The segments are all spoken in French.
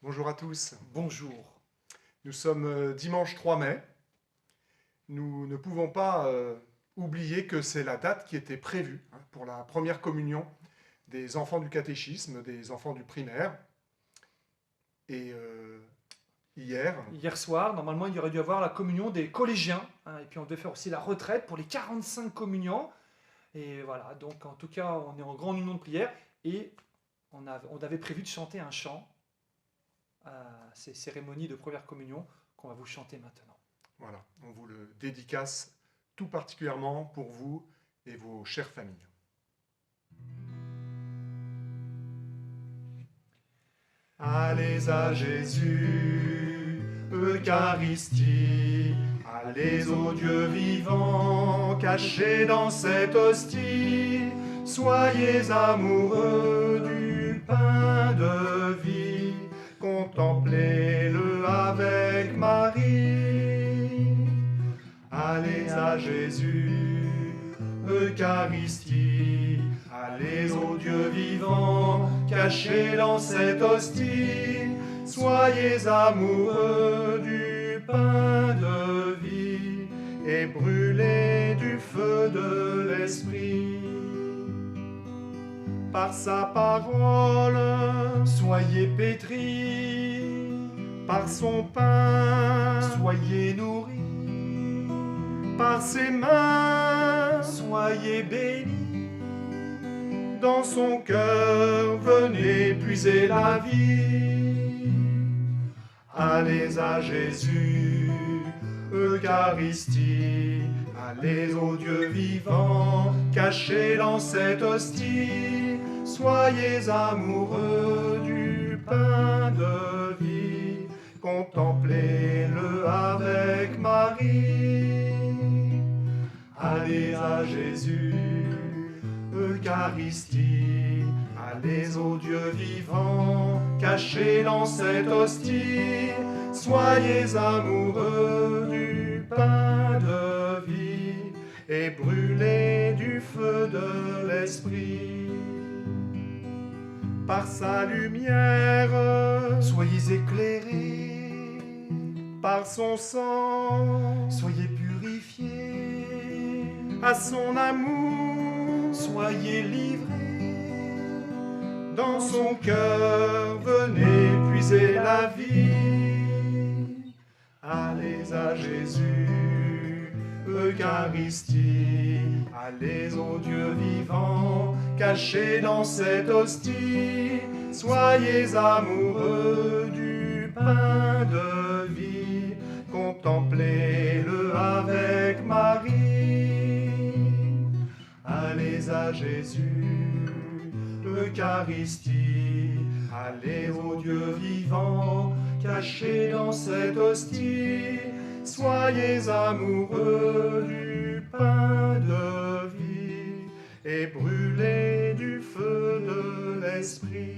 Bonjour à tous. Bonjour. Nous sommes dimanche 3 mai. Nous ne pouvons pas oublier que c'est la date qui était prévue pour la première communion des enfants du catéchisme, des enfants du primaire. Et hier, Hier soir, normalement, il y aurait dû avoir la communion des collégiens. Et puis, on devait faire aussi la retraite pour les 45 communions. Et voilà, donc en tout cas, on est en grande union de prière. Et on avait prévu de chanter un chant à ces cérémonies de première communion qu'on va vous chanter maintenant. voilà, on vous le dédicace tout particulièrement pour vous et vos chères familles. Allez à Jésus, Eucharistie, allez au Dieu vivant, caché dans cette hostie, soyez amoureux du pain de vie, contemplez-le avec Marie. Allez à Jésus, Eucharistie, allez au Dieu vivant, caché dans cette hostie, soyez amoureux du pain de vie et brûlez du feu de l'esprit. Par sa parole, Soyez pétris, par son pain, soyez nourris, par ses mains, soyez bénis. dans son cœur, venez puiser la vie. Allez à Jésus, Eucharistie, allez au Dieu vivant, caché dans cette hostie, soyez amoureux du pain de vie, contemplez-le avec Marie. Allez à Jésus, Eucharistie, allez au Dieu vivant, caché dans cette hostie, soyez amoureux du pain de vie et brûlez du feu de l'esprit. Par sa lumière, Soyez éclairés, par son sang, soyez purifiés, à son amour, soyez livrés. dans son cœur, venez puiser la vie. Allez à Jésus, Eucharistie, allez au Dieu vivant, caché dans cette hostie, soyez amoureux du pain de vie, contemplez-le avec Marie. Allez à Jésus, Eucharistie, allez au Dieu vivant, caché dans cette hostie, soyez amoureux du pain de vie et brûlez du feu de l'esprit.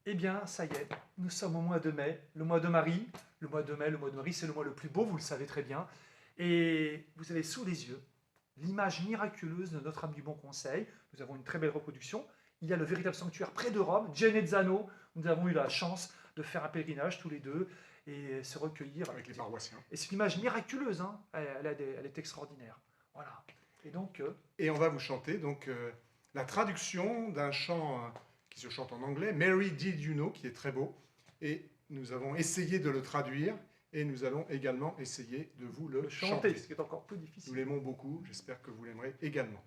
Eh bien, ça y est, nous sommes au mois de mai, le mois de Marie. Le mois de mai, le mois de Marie, c'est le mois le plus beau, vous le savez très bien. Et vous avez sous les yeux l'image miraculeuse de Notre-Dame du Bon Conseil. Nous avons une très belle reproduction. Il y a le véritable sanctuaire près de Rome, Genezzano. Nous avons eu la chance de faire un pèlerinage tous les deux et se recueillir Avec les paroissiens. Et c'est une image miraculeuse, hein. Elle est extraordinaire. Voilà. Et donc, Et on va vous chanter donc la traduction d'un chant qui se chante en anglais, Mary Did You Know, qui est très beau. Et nous avons essayé de le traduire et nous allons également essayer de vous le chanter. ce qui est encore plus Nous difficile. l'aimons beaucoup, j'espère que vous l'aimerez également.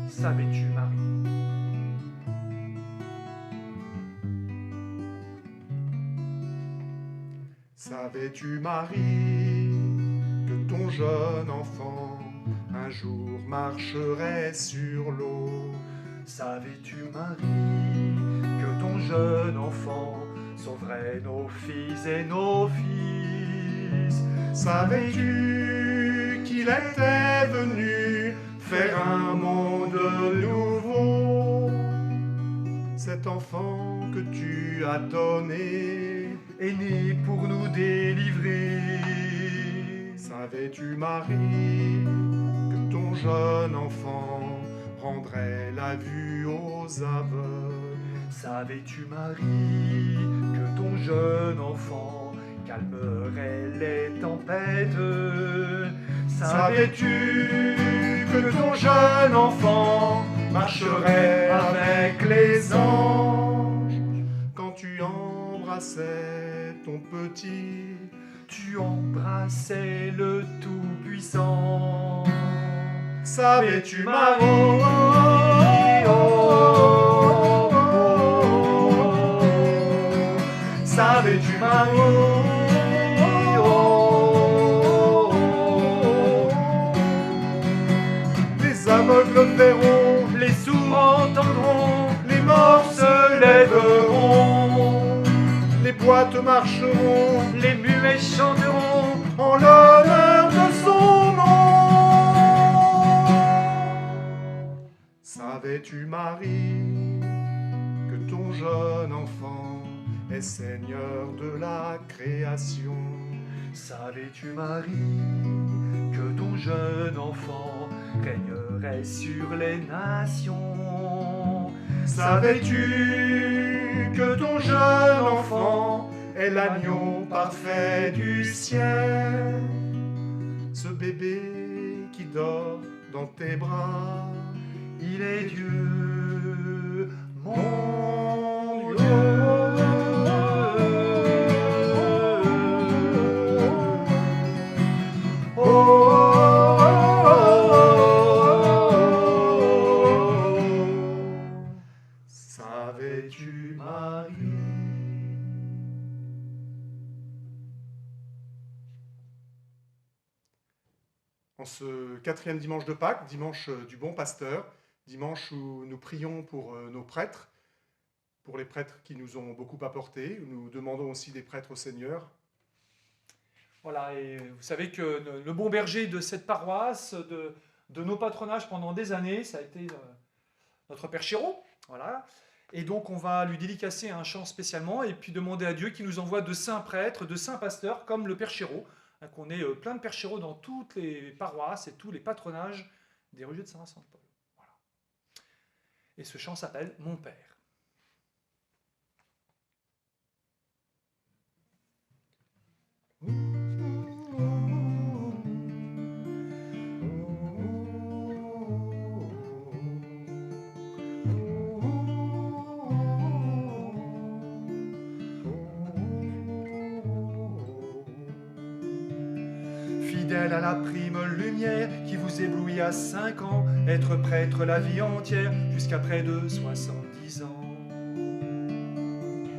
Savais-tu, Marie? Savais-tu, Marie, que ton jeune enfant un jour marcherait sur l'eau? Savais-tu, Marie, que ton jeune enfant sauverait nos filles et nos fils? Savais-tu qu'il était venu faire un monde nouveau? Cet enfant que tu as donné est né pour nous délivrer. Savais-tu, Marie, que ton jeune enfant rendrait la vue aux aveugles? Savais-tu, Marie, que ton jeune enfant calmerait les tempêtes? Savais-tu que ton jeune enfant marcherait avec les anges? Quand tu embrassais ton petit, Tu embrassais le Tout-Puissant. savais-tu, Marie, savais-tu, Marie, les aveugles verront, Les sourds entendront, les morts se lèveront, lèveront, les boîtes marcheront les muets chanteront en l'honneur de son nom. Savais-tu, Marie, que ton jeune enfant est Seigneur de la création? Savais-tu, Marie, que ton jeune enfant régnerait sur les nations? Savais-tu que ton jeune enfant est l'agneau parfait du ciel? Ce bébé qui dort dans tes bras, Il est Dieu, mon Dieu. Oh, oh, oh, oh. Savais-tu, Marie? En ce 4e dimanche de Pâques, dimanche du Bon Pasteur, dimanche où nous prions pour nos prêtres, pour les prêtres qui nous ont beaucoup apporté, où nous demandons aussi des prêtres au Seigneur. Voilà, et vous savez que le bon berger de cette paroisse, de nos patronages pendant des années, ça a été notre Père Chéreau. Voilà. Et donc on va lui dédicacer un chant spécialement et puis demander à Dieu qu'il nous envoie de saints prêtres, de saints pasteurs comme le Père Chéreau, hein, qu'on ait plein de Père Chéreau dans toutes les paroisses et tous les patronages des religieux de Saint-Vincent-de-Paul. Voilà. Et ce chant s'appelle Mon Père. Fidèle à la prime lumière qui vous éblouit à 5 ans, être prêtre la vie entière jusqu'à près de 70 ans.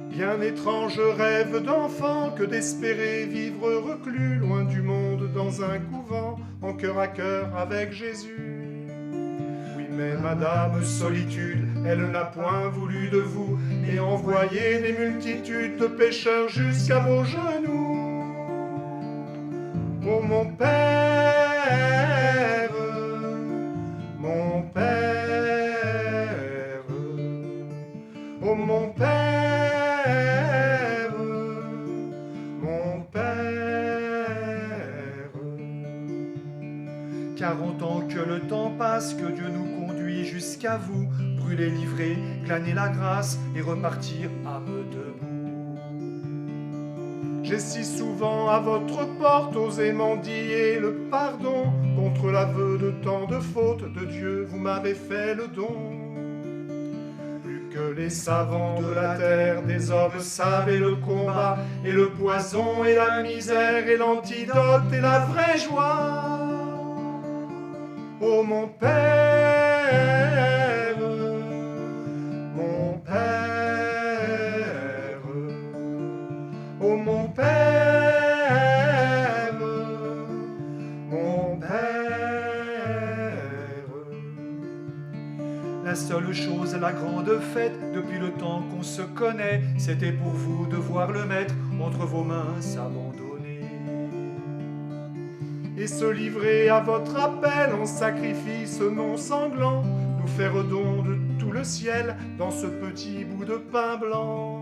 Bien étrange rêve d'enfant que d'espérer vivre reclus, loin du monde dans un couvent, en cœur à cœur avec Jésus. Oui, mais Madame Solitude, elle n'a point voulu de vous, et envoyé des multitudes de pécheurs jusqu'à vos genoux. Oh mon Père, mon Père, oh mon Père, mon Père. 40 ans que le temps passe, que Dieu nous conduit jusqu'à vous, brûler, livrer, glaner la grâce et repartir âme debout. J'ai si souvent à votre porte osé mendier le pardon, contre l'aveu de tant de fautes de Dieu, vous m'avez fait le don. Plus que les savants de la terre, des hommes savaient le combat, et le poison, et la misère, et l'antidote, et la vraie joie. Oh mon Père, mon Père, oh mon Père, mon Père. La seule chose, la grande fête, depuis le temps qu'on se connaît, c'était pour vous de voir le Maître entre vos mains s'abandonner. Et se livrer à votre appel en sacrifice non sanglant, nous faire don de tout le ciel dans ce petit bout de pain blanc.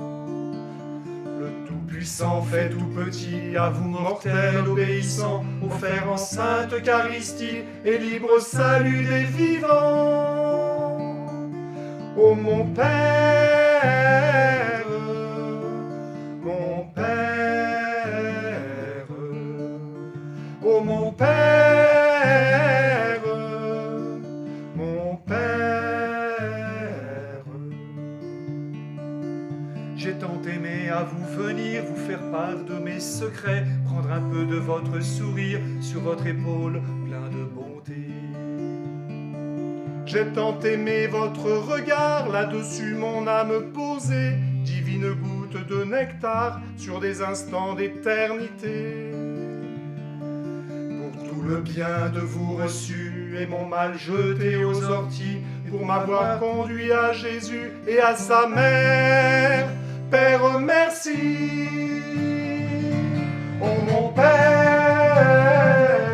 Le Tout-Puissant fait tout petit, à vous mortels obéissants, offert en sainte Eucharistie et libre salut des vivants. Ô mon Père, mon Père, ô mon Père, mon Père. J'ai tant aimé à vous venir, vous faire part de mes secrets, prendre un peu de votre sourire sur votre épaule, plein de bonté. J'ai tant aimé votre regard, là-dessus mon âme posée, divine goutte de nectar sur des instants d'éternité. Pour tout le bien de vous reçu et mon mal jeté aux orties, pour m'avoir conduit à Jésus et à sa mère, Père, merci. Oh mon Père,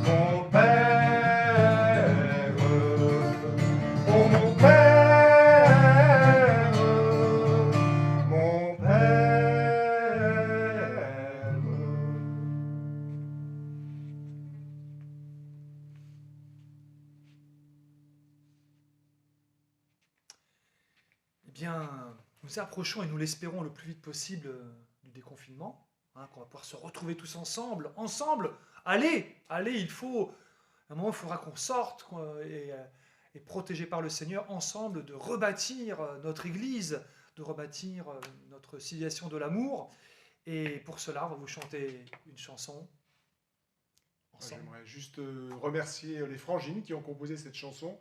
mon Père, oh mon Père, mon Père. Eh bien, nous approchons et nous l'espérons le plus vite possible du déconfinement, hein, qu'on va pouvoir se retrouver tous ensemble. Allez, il faut, à un moment, il faudra qu'on sorte et protégé par le Seigneur, ensemble, de rebâtir notre Église, de rebâtir notre civilisation de l'amour. Et pour cela, on va vous chanter une chanson ensemble. J'aimerais juste remercier les frangines qui ont composé cette chanson.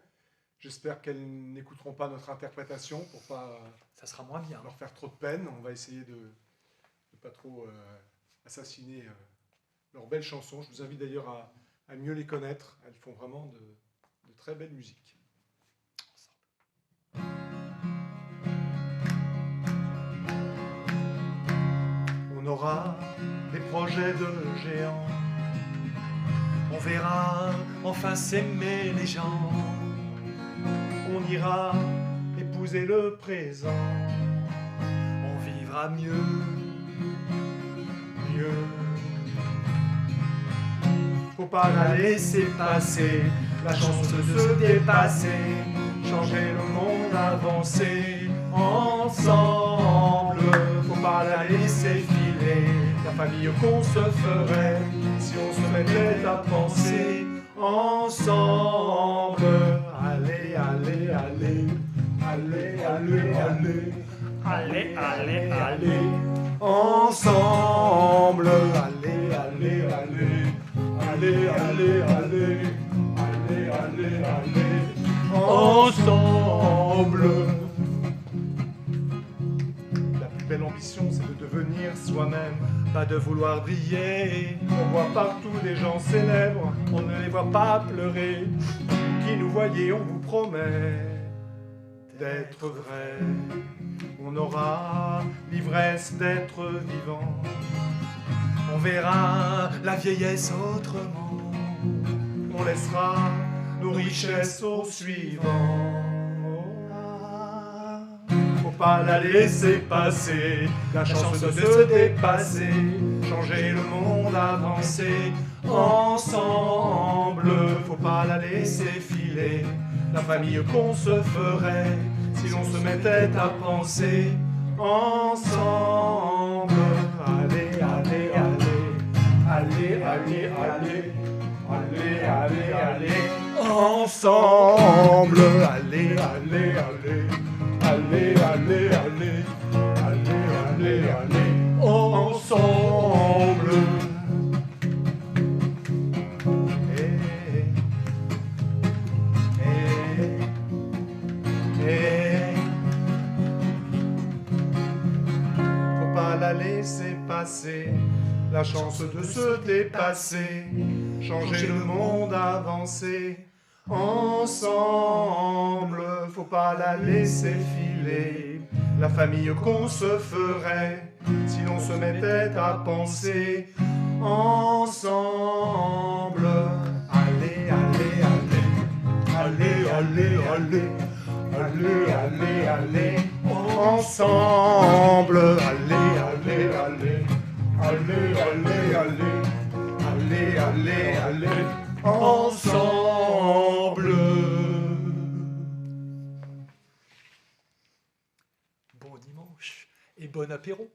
J'espère qu'elles n'écouteront pas notre interprétation pour pas Ça sera moins bien. leur faire trop de peine. On va essayer de ne pas trop assassiner leurs belles chansons. Je vous invite d'ailleurs à mieux les connaître. Elles font vraiment de très belles musiques. On aura des projets de géants. On verra enfin s'aimer les gens. On ira épouser le présent. On vivra mieux. Faut pas la laisser passer, la chance de se dépasser, changer le monde, avancer ensemble. Faut pas la laisser filer, la famille qu'on se ferait si on se mettait à penser ensemble. Allez, allez, allez, allez, allez, allez, allez, allez, allez, ensemble. Allez, allez, allez, allez, allez, allez, allez, allez, allez, ensemble. La plus belle ambition, c'est de devenir soi-même, pas de vouloir briller. On voit partout des gens célèbres, on ne les voit pas pleurer. Qui nous voyez, on vous promet d'être vrai. On aura l'ivresse d'être vivant. On verra la vieillesse autrement. On laissera nos richesses aux suivants. Faut pas la laisser passer, la chance de se dépasser, changer le monde, avancer ensemble. Faut pas la laisser filer, la famille qu'on se ferait si l'on se mettait à penser ensemble. Allez, allez, allez, allez, allez, allez, allez, allez, allez, ensemble. Allez, allez, allez, allez, allez, allez, allez, allez, allez, ensemble. Faut pas la laisser passer, la chance de se dépasser, changer le monde, avancer ensemble. Faut pas la laisser filer, la famille qu'on se ferait si l'on se mettait à penser ensemble. Allez, allez, allez, allez, allez, allez, allez, allez, allez, ensemble. Allez, allez, allez, allez, allez, allez, allez, allez, allez, ensemble. Bon dimanche et bon apéro.